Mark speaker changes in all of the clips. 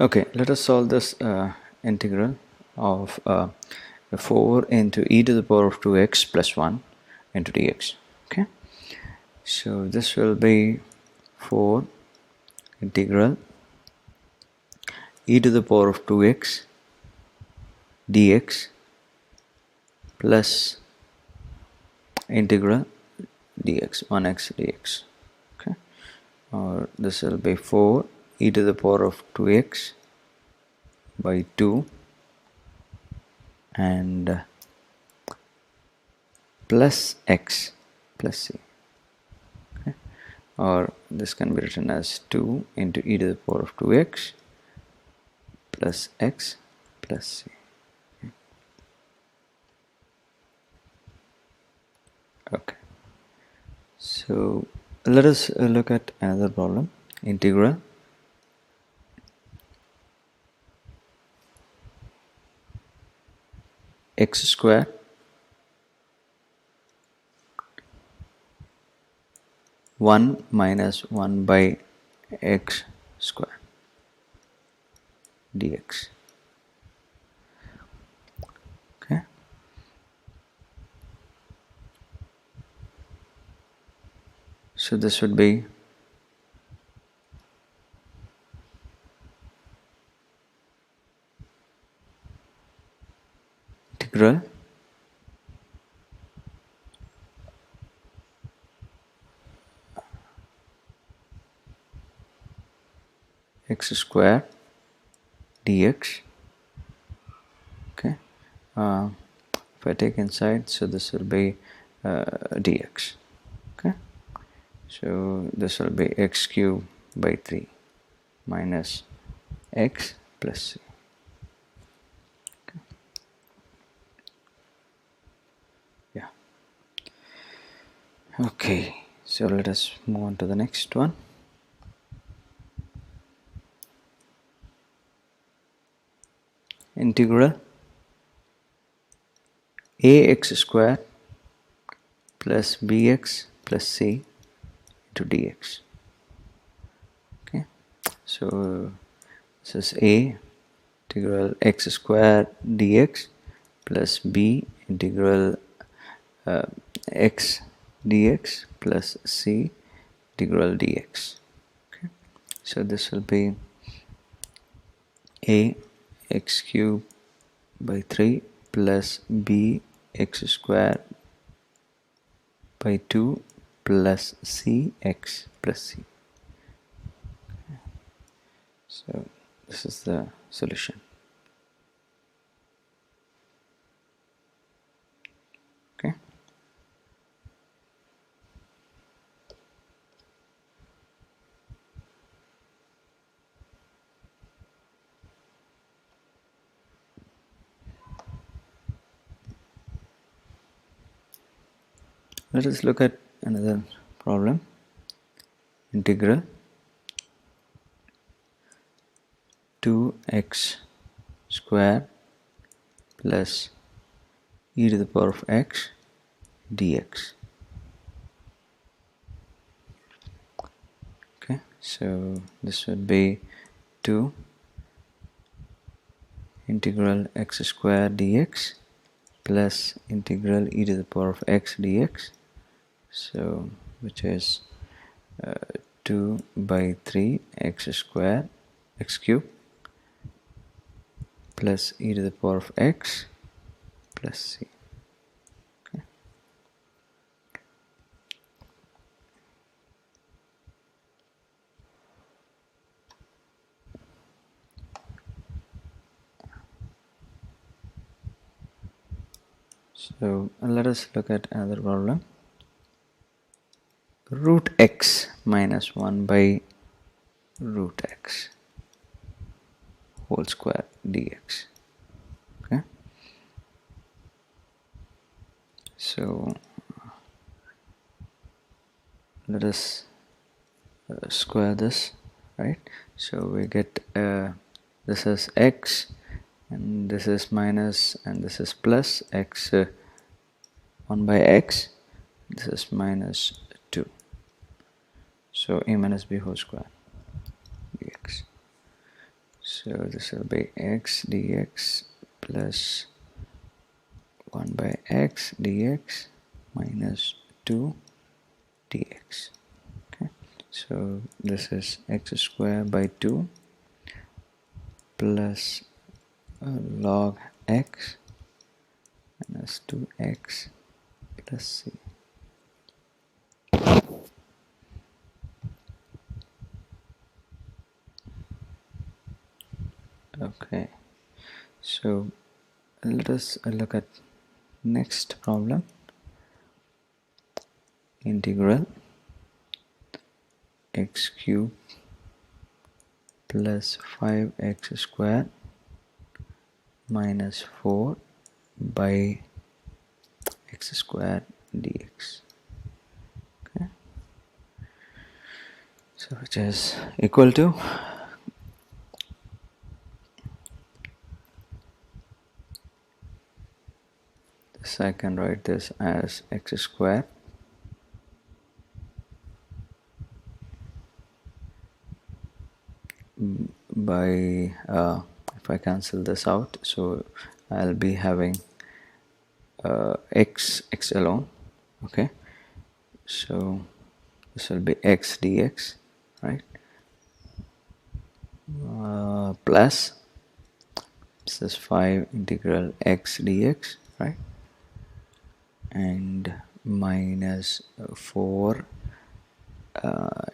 Speaker 1: Okay, let us solve this integral of 4 into e to the power of 2x plus 1 into dx. Okay, so this will be 4 integral e to the power of 2x dx plus integral dx 1x dx. Okay, or this will be 4 e to the power of 2x by 2 and plus x plus c. Okay, or this can be written as 2 into e to the power of 2x plus x plus c. Okay, so let us look at another problem. Integral x square one minus 1 by x square dx. Okay, so this would be integral x square dx. Okay, if I take inside, so this will be dx. Okay, so this will be x cube by 3 minus x plus c. Okay. Yeah. Okay, so let us move on to the next one. Integral ax square plus bx plus c into dx. Okay, so this is a integral x square dx plus b integral x dx plus c integral dx. Okay, so this will be a x cube by 3 plus b x square by 2 plus c x plus c. Okay. So this is the solution. Okay. Let us look at another problem. Integral 2x square plus e to the power of x dx. Okay, so this would be 2 integral x square dx plus integral e to the power of x dx, so which is 2 by 3 x square x cube plus e to the power of x plus c. Okay. So let us look at another problem. Root x minus 1 by root x whole square dx. Okay, so let us square this, right? So we get this is x and this is minus and this is plus x 1 by x, this is minus 2, so a minus b whole square dx. So this will be x dx plus 1 by x dx minus 2 dx. Okay, so this is x square by 2 plus log x minus 2x plus c. Okay, so let us look at next problem. Integral x cube plus 5x squared minus 4 by x squared dx. Okay, so which is equal to this. I can write this as x squared by if I cancel this out, so I'll be having x alone. Okay, so this will be x dx, right, plus this is 5 integral x dx, right, and minus 4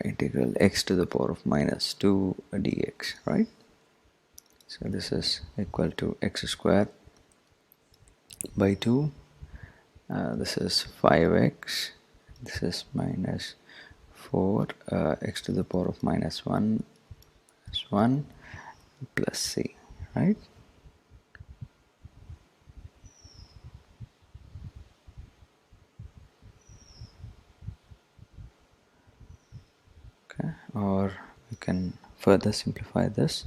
Speaker 1: integral x to the power of minus 2 dx, right. So this is equal to x squared by 2. This is 5x, this is minus 4 x to the power of minus 1 is 1 plus c, right. Okay, or we can further simplify this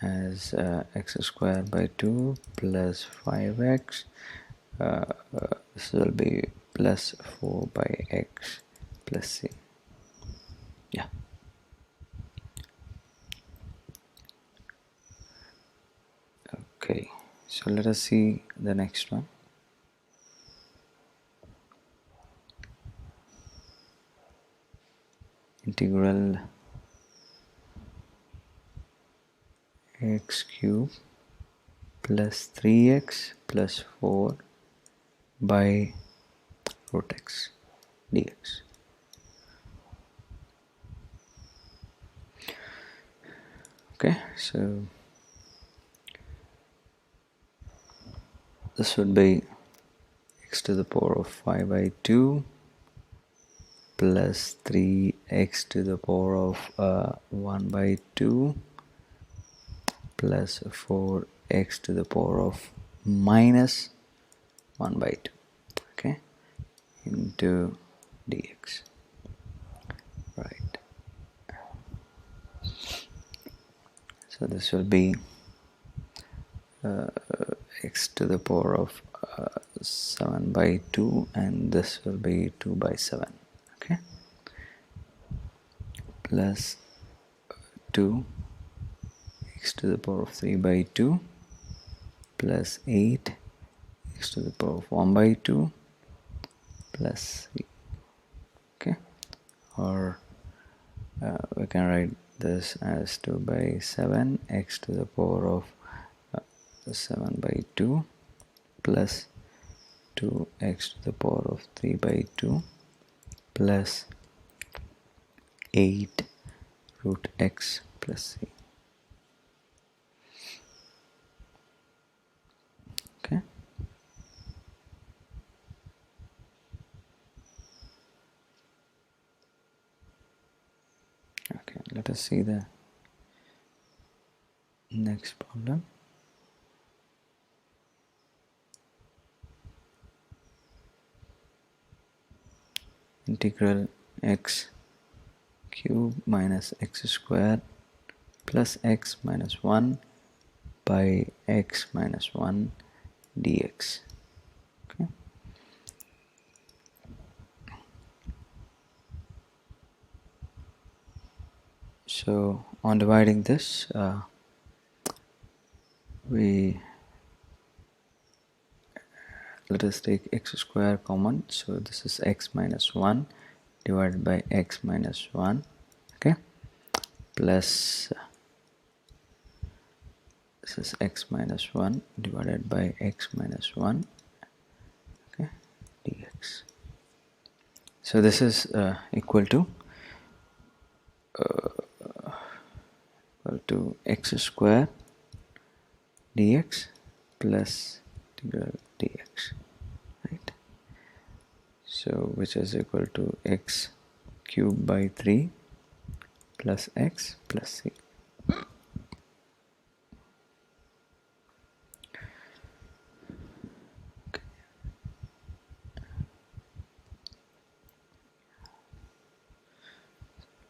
Speaker 1: as x squared by 2 plus 5x, this will be plus 4 by x plus c. Yeah. Okay, so let us see the next one. Integral x cube plus 3x plus 4 by root x dx. Okay, so this would be x to the power of 5 by 2 plus 3x to the power of 1 by 2 plus 4x to the power of minus 1 by 2, okay, into dx, right. So this will be x to the power of 7 by 2, and this will be 2 by 7, okay, plus 2 x to the power of 3 by 2 plus 8 x to the power of 1 by 2 plus 3, okay, or we can write this as 2 by 7 x to the power of 7 by 2 plus 2x to the power of 3 by 2 plus 8 root x plus c. Okay. Okay, let us see the next problem. Integral x cube minus x squared plus x minus 1 by x minus 1 dx. Okay. So on dividing this, we let us take x square common, so this is x minus 1 divided by x minus 1, okay, plus this is x minus 1 divided by x minus 1, okay, dx. So this is equal to x square dx plus integral dx, right? So which is equal to x cubed by 3 plus x plus c.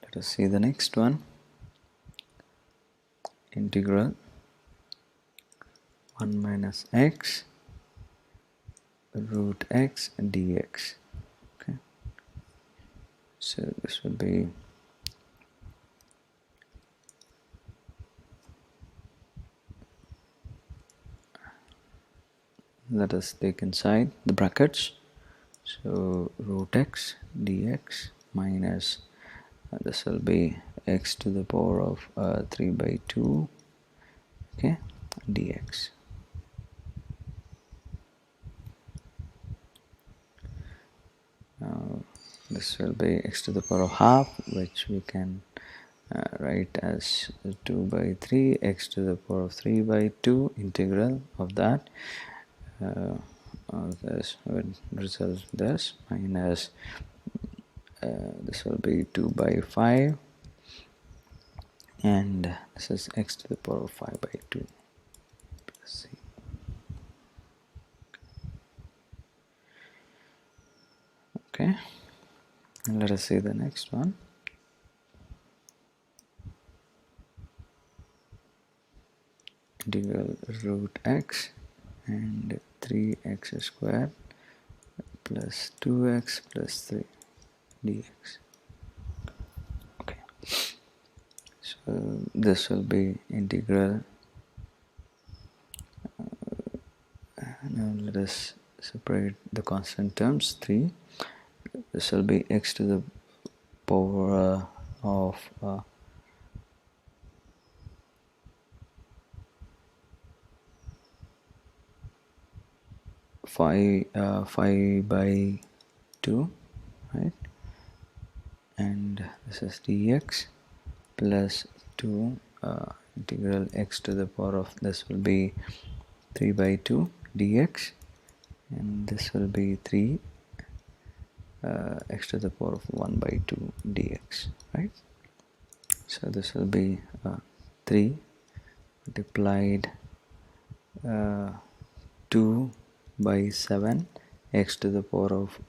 Speaker 1: Let us see the next one. Integral 1 minus x root x dx. Okay, so this will be let us take inside the brackets. So root x dx minus this will be x to the power of 3 by 2, okay, dx. Now this will be x to the power of half, which we can write as 2 by 3 x to the power of 3 by 2 integral of that. This would result this minus this will be 2 by 5, and this is x to the power of 5 by 2 plus c. Okay, and let us see the next one. Integral root x and 3x squared plus 2x plus 3 dx. Okay, so this will be integral. Now let us separate the constant terms. 3, this will be x to the power of 5 by 2, right, and this is dx plus 2 integral x to the power of this will be 3 by 2 dx, and this will be 3 x to the power of 1 by 2 dx, right? So this will be 3 multiplied 2 by 7 x to the power of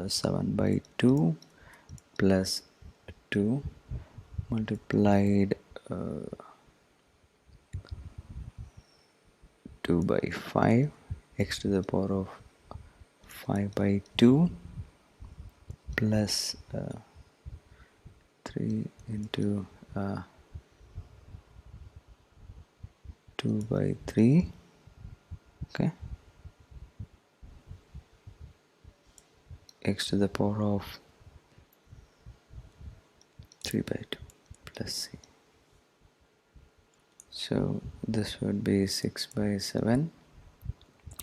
Speaker 1: 7 by 2 plus 2 multiplied 2 by 5 x to the power of 5 by 2 plus 3 into 2 by 3, okay, x to the power of 3 by 2 plus c. So this would be 6 by 7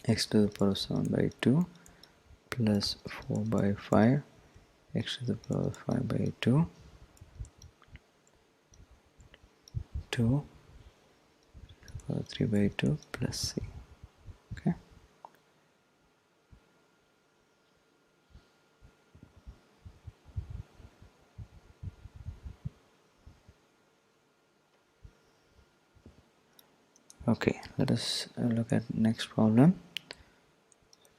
Speaker 1: x to the power of 7 by 2 plus 4 by 5 x to the power of 5 by 2 3 by 2 plus c. Okay, okay, let us look at next problem.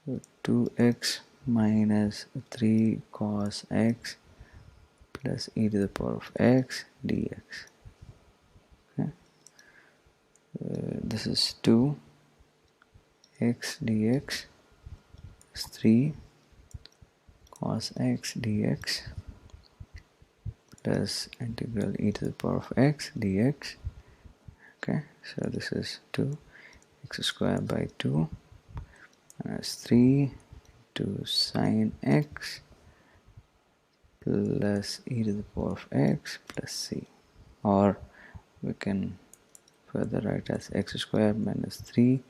Speaker 1: So 2x minus 3 cos x plus e to the power of x dx. Okay, this is 2 x dx is 3 cos x dx plus integral e to the power of x dx. Okay, so this is 2 x squared by 2 minus 3 into sine x plus e to the power of x plus c, or we can further write as x squared minus 3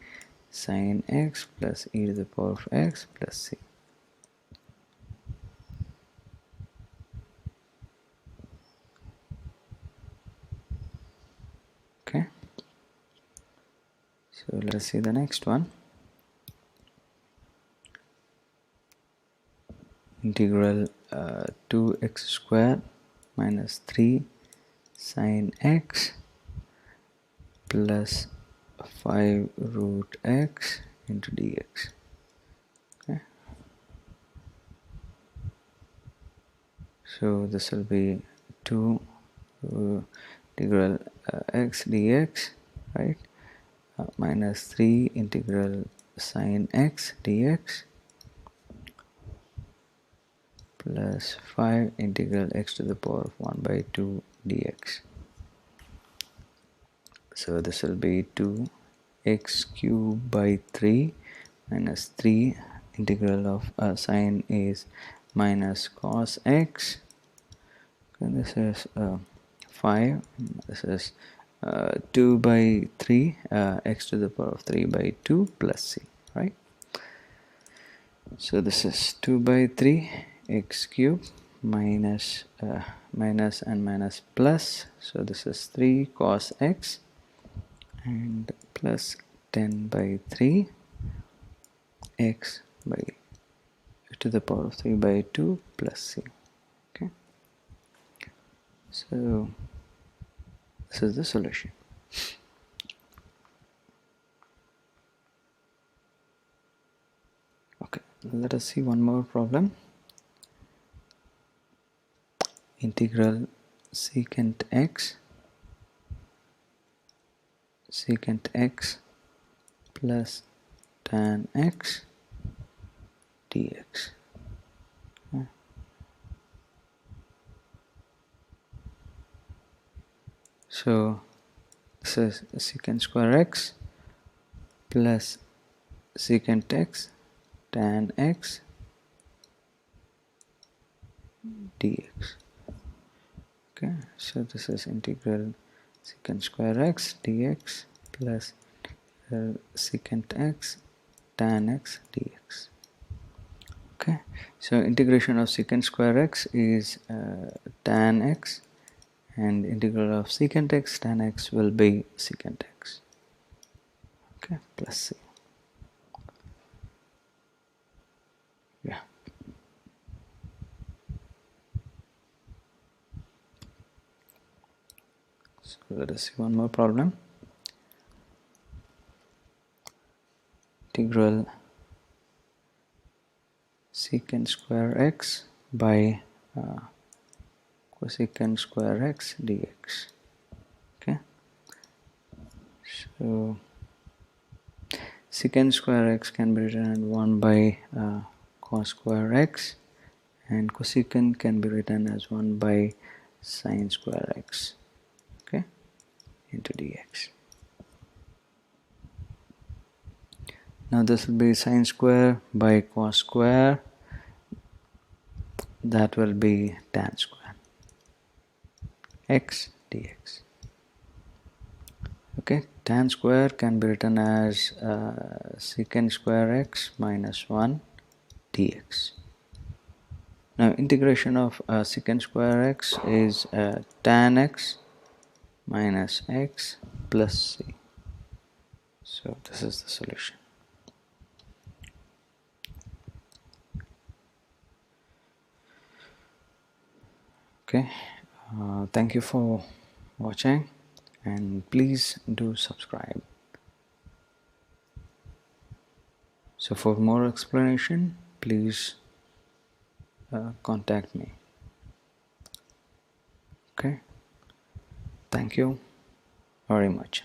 Speaker 1: sine x plus e to the power of x plus c. Okay, so let's see the next one. Integral 2x squared minus 3 sine x plus 5 root x into dx. Okay, so this will be 2 integral x dx, right, minus 3 integral sine x dx plus 5 integral x to the power of 1 by 2 dx. So this will be 2x cubed by 3 minus 3 integral of sine is minus cos x. Okay, this is 5. This is 2 by 3 x to the power of 3 by 2 plus c, right? So this is 2 by 3 x cubed minus minus and minus plus, so this is 3 cos x and plus 10 by 3 x by to the power of 3 by 2 plus c. Okay, so this is the solution. Okay, let us see one more problem. Integral secant x plus tan x dx. Okay. So this is secant square x plus secant x tan x dx. Okay, so this is integral secant square x dx plus secant x tan x dx. Okay, so integration of secant square x is tan x, and integral of secant x tan x will be secant x. Okay, plus c. Yeah. So let us see one more problem. Integral secant square x by cosecant square x dx. Okay, so secant square x can be written as 1 by cos square x, and cosecant can be written as 1 by sine square x, okay, into dx. Now this will be sine square by cos square, that will be tan square x dx. Okay, tan square can be written as secant square x minus 1 dx. Now integration of secant square x is tan x minus x plus c. So this is the solution. Okay, thank you for watching, and please do subscribe. So for more explanation, please contact me. Okay, thank you very much.